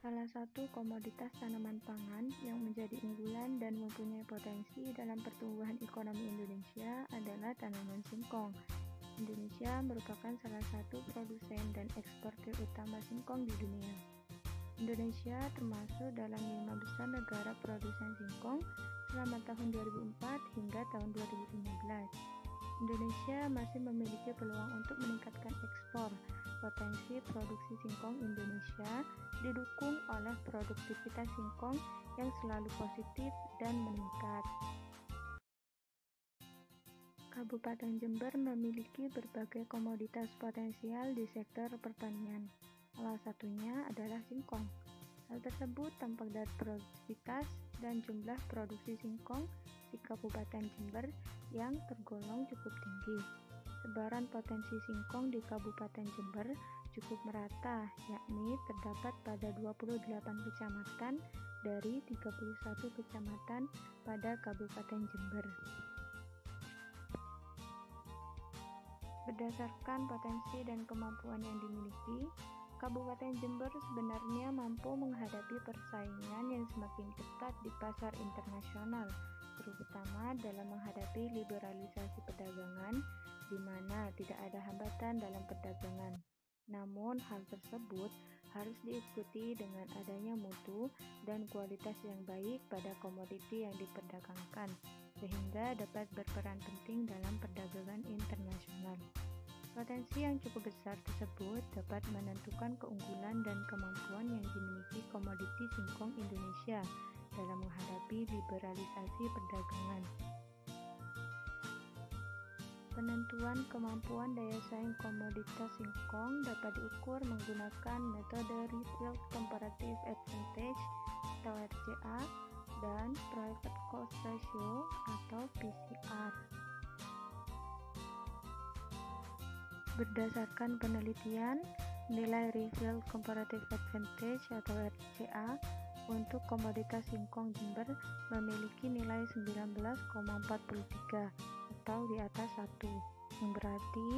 Salah satu komoditas tanaman pangan yang menjadi unggulan dan mempunyai potensi dalam pertumbuhan ekonomi Indonesia adalah tanaman singkong. Indonesia merupakan salah satu produsen dan eksportir utama singkong di dunia. Indonesia termasuk dalam 5 besar negara produsen singkong selama tahun 2004 hingga tahun 2015. Indonesia masih memiliki peluang untuk meningkatkan ekspor. Potensi produksi singkong Indonesia didukung oleh produktivitas singkong yang selalu positif dan meningkat. Kabupaten Jember memiliki berbagai komoditas potensial di sektor pertanian. Salah satunya adalah singkong. Hal tersebut tampak dari produktivitas dan jumlah produksi singkong di Kabupaten Jember yang tergolong cukup tinggi. Sebaran potensi singkong di Kabupaten Jember cukup merata, yakni terdapat pada 28 kecamatan dari 31 kecamatan pada Kabupaten Jember. Berdasarkan potensi dan kemampuan yang dimiliki, Kabupaten Jember sebenarnya mampu menghadapi persaingan yang semakin ketat di pasar internasional, terutama dalam menghadapi liberalisasi perdagangan, di mana tidak ada hambatan dalam perdagangan. Namun, hal tersebut harus diikuti dengan adanya mutu dan kualitas yang baik pada komoditi yang diperdagangkan, sehingga dapat berperan penting dalam perdagangan internasional. Potensi yang cukup besar tersebut dapat menentukan keunggulan dan kemampuan yang dimiliki komoditi singkong Indonesia dalam menghadapi liberalisasi perdagangan. Penentuan kemampuan daya saing komoditas singkong dapat diukur menggunakan metode Revealed Comparative Advantage atau RCA dan Private Cost Ratio atau PCR. Berdasarkan penelitian, nilai Revealed Comparative Advantage atau RCA untuk komoditas singkong Jember memiliki nilai 19,43 atau di atas 1, yang berarti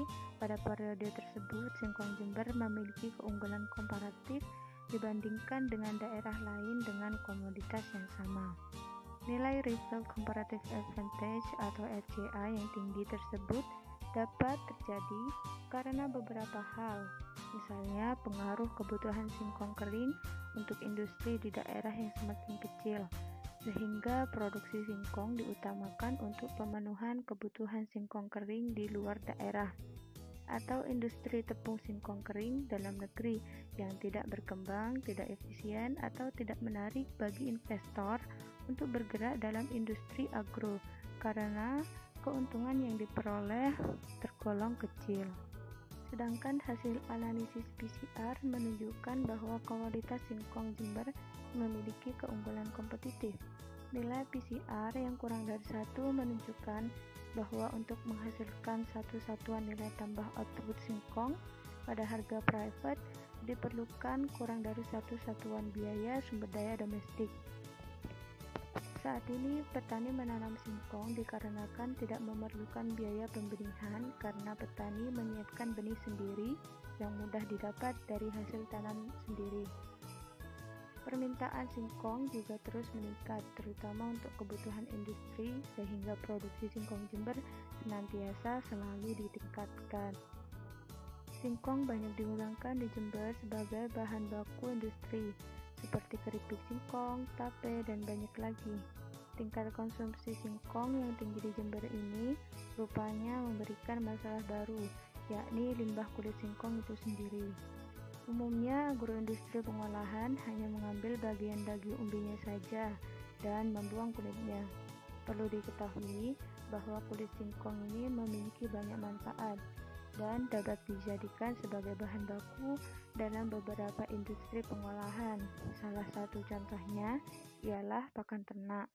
pada periode tersebut singkong Jember memiliki keunggulan komparatif dibandingkan dengan daerah lain dengan komoditas yang sama. Nilai Revealed Comparative Advantage atau RCA yang tinggi tersebut dapat terjadi karena beberapa hal, misalnya pengaruh kebutuhan singkong kering untuk industri di daerah yang semakin kecil, sehingga produksi singkong diutamakan untuk pemenuhan kebutuhan singkong kering di luar daerah, atau industri tepung singkong kering dalam negeri yang tidak berkembang, tidak efisien, atau tidak menarik bagi investor untuk bergerak dalam industri agro karena keuntungan yang diperoleh tergolong kecil. Sedangkan hasil analisis PCR menunjukkan bahwa komoditas singkong Jember memiliki keunggulan kompetitif. Nilai PCR yang kurang dari 1 menunjukkan bahwa untuk menghasilkan satu satuan nilai tambah output singkong pada harga private diperlukan kurang dari 1 satuan biaya sumber daya domestik. Saat ini petani menanam singkong dikarenakan tidak memerlukan biaya pembenihan karena petani menyiapkan benih sendiri yang mudah didapat dari hasil tanam sendiri. Permintaan singkong juga terus meningkat, terutama untuk kebutuhan industri, sehingga produksi singkong Jember senantiasa selalu ditingkatkan. Singkong banyak digunakan di Jember sebagai bahan baku industri, seperti keripik singkong, tape, dan banyak lagi. Tingkat konsumsi singkong yang tinggi di Jember ini rupanya memberikan masalah baru, yakni limbah kulit singkong itu sendiri. Umumnya, agroindustri pengolahan hanya mengambil bagian daging umbinya saja dan membuang kulitnya. Perlu diketahui bahwa kulit singkong ini memiliki banyak manfaat dan dapat dijadikan sebagai bahan baku dalam beberapa industri pengolahan. Salah satu contohnya ialah pakan ternak.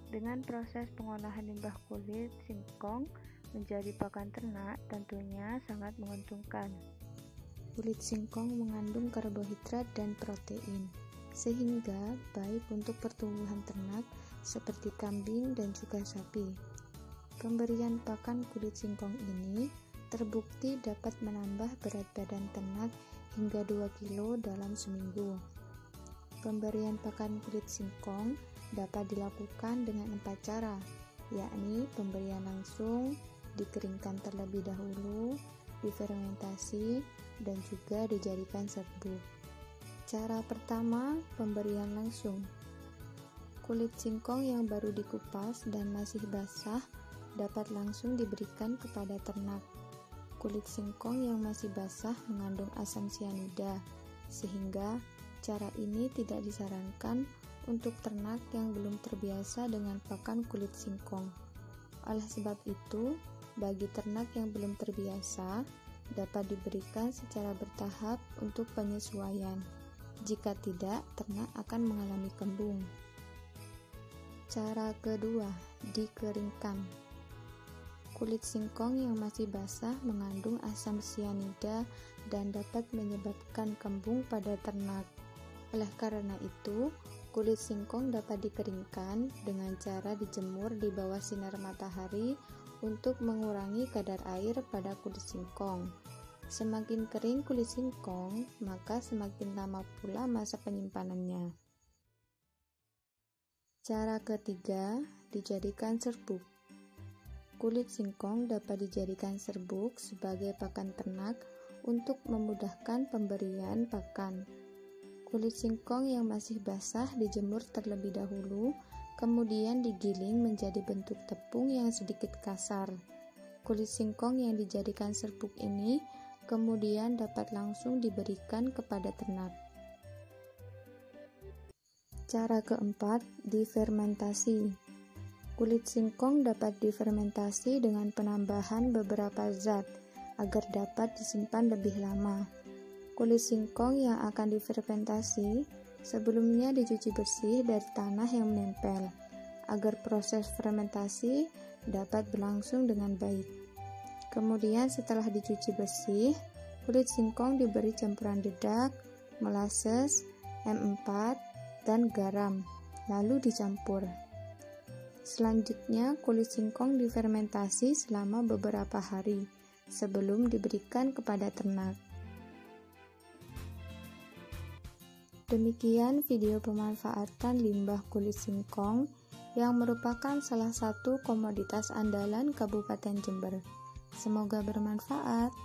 Dengan proses pengolahan limbah kulit singkong menjadi pakan ternak tentunya sangat menguntungkan. Kulit singkong mengandung karbohidrat dan protein, sehingga baik untuk pertumbuhan ternak seperti kambing dan juga sapi. Pemberian pakan kulit singkong ini terbukti dapat menambah berat badan ternak hingga 2 kilo dalam seminggu. Pemberian pakan kulit singkong dapat dilakukan dengan 4 cara, yakni pemberian langsung, dikeringkan terlebih dahulu, difermentasi, dan juga dijadikan serbuk. Cara pertama, pemberian langsung. Kulit singkong yang baru dikupas dan masih basah dapat langsung diberikan kepada ternak. Kulit singkong yang masih basah mengandung asam sianida, sehingga cara ini tidak disarankan untuk ternak yang belum terbiasa dengan pakan kulit singkong. Oleh sebab itu, bagi ternak yang belum terbiasa, dapat diberikan secara bertahap untuk penyesuaian. Jika tidak, ternak akan mengalami kembung. Cara kedua, dikeringkan. Kulit singkong yang masih basah mengandung asam sianida dan dapat menyebabkan kembung pada ternak. Oleh karena itu, kulit singkong dapat dikeringkan dengan cara dijemur di bawah sinar matahari untuk mengurangi kadar air pada kulit singkong. Semakin kering kulit singkong, maka semakin lama pula masa penyimpanannya. Cara ketiga, dijadikan serbuk. Kulit singkong dapat dijadikan serbuk sebagai pakan ternak untuk memudahkan pemberian pakan. Kulit singkong yang masih basah dijemur terlebih dahulu, kemudian digiling menjadi bentuk tepung yang sedikit kasar. Kulit singkong yang dijadikan serbuk ini kemudian dapat langsung diberikan kepada ternak. Cara keempat, difermentasi. Kulit singkong dapat difermentasi dengan penambahan beberapa zat agar dapat disimpan lebih lama. Kulit singkong yang akan difermentasi sebelumnya dicuci bersih dari tanah yang menempel, agar proses fermentasi dapat berlangsung dengan baik. Kemudian setelah dicuci bersih, kulit singkong diberi campuran dedak, molasses, M4, dan garam, lalu dicampur. Selanjutnya, kulit singkong difermentasi selama beberapa hari sebelum diberikan kepada ternak. Demikian video pemanfaatan limbah kulit singkong yang merupakan salah satu komoditas andalan Kabupaten Jember. Semoga bermanfaat.